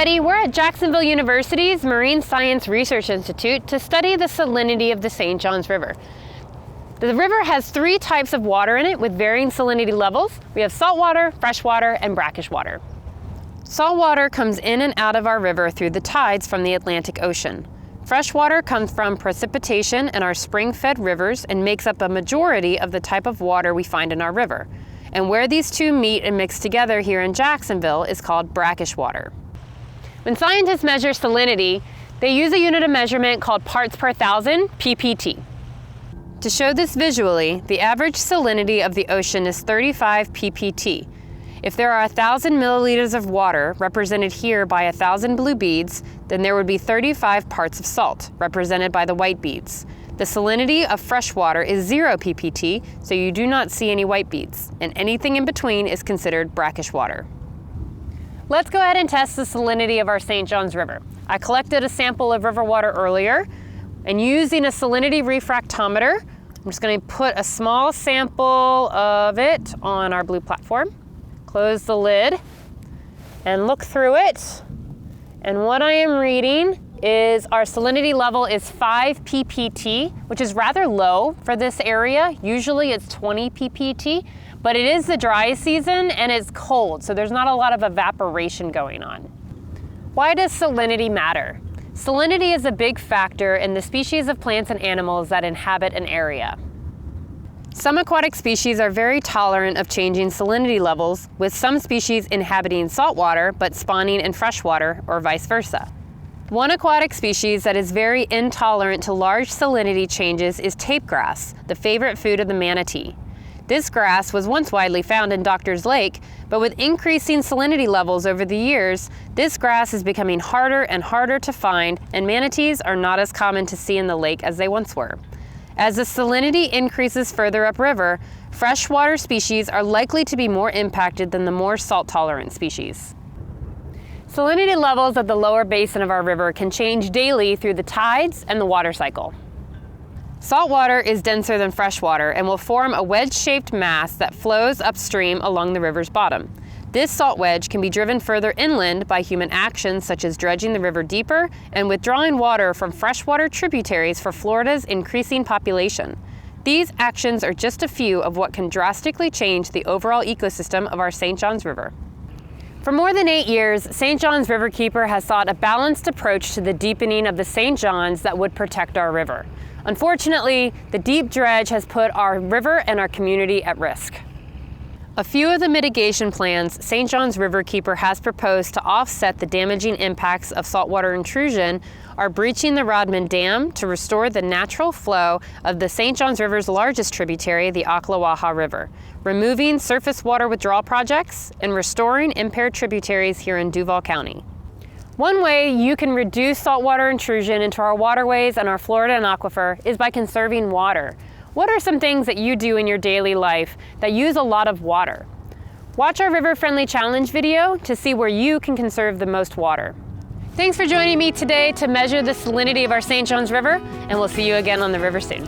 everybody, we're at Jacksonville University's Marine Science Research Institute to study the salinity of the St. Johns River. The river has three types of water in it with varying salinity levels. We have saltwater, freshwater, and brackish water. Saltwater comes in and out of our river through the tides from the Atlantic Ocean. Freshwater comes from precipitation in our spring-fed rivers and makes up a majority of the type of water we find in our river. And where these two meet and mix together here in Jacksonville is called brackish water. When scientists measure salinity, they use a unit of measurement called parts per thousand, ppt. To show this visually, the average salinity of the ocean is 35 ppt. If there are 1,000 milliliters of water, represented here by 1,000 blue beads, then there would be 35 parts of salt, represented by the white beads. The salinity of fresh water is 0 ppt, so you do not see any white beads, and anything in between is considered brackish water. Let's go ahead and test the salinity of our St. Johns River. I collected a sample of river water earlier, and using a salinity refractometer, I'm just going to put a small sample of it on our blue platform. Close the lid and look through it. And what I am reading is our salinity level is 5 ppt, which is rather low for this area. Usually it's 20 ppt. But it is the dry season and it's cold, so there's not a lot of evaporation going on. Why does salinity matter? Salinity is a big factor in the species of plants and animals that inhabit an area. Some aquatic species are very tolerant of changing salinity levels, with some species inhabiting saltwater but spawning in freshwater, or vice versa. One aquatic species that is very intolerant to large salinity changes is tape grass, the favorite food of the manatee. This grass was once widely found in Doctor's Lake, but with increasing salinity levels over the years, this grass is becoming harder and harder to find, and manatees are not as common to see in the lake as they once were. As the salinity increases further upriver, freshwater species are likely to be more impacted than the more salt-tolerant species. Salinity levels at the lower basin of our river can change daily through the tides and the water cycle. Saltwater is denser than freshwater and will form a wedge-shaped mass that flows upstream along the river's bottom. This salt wedge can be driven further inland by human actions such as dredging the river deeper and withdrawing water from freshwater tributaries for Florida's increasing population. These actions are just a few of what can drastically change the overall ecosystem of our St. Johns River. For more than 8 years, St. Johns Riverkeeper has sought a balanced approach to the deepening of the St. Johns that would protect our river. Unfortunately, the deep dredge has put our river and our community at risk. A few of the mitigation plans St. Johns Riverkeeper has proposed to offset the damaging impacts of saltwater intrusion are breaching the Rodman Dam to restore the natural flow of the St. Johns River's largest tributary, the Ocklawaha River, removing surface water withdrawal projects, and restoring impaired tributaries here in Duval County. One way you can reduce saltwater intrusion into our waterways and our Florida and aquifer is by conserving water. What are some things that you do in your daily life that use a lot of water? Watch our River Friendly Challenge video to see where you can conserve the most water. Thanks for joining me today to measure the salinity of our St. Johns River, and we'll see you again on the river soon.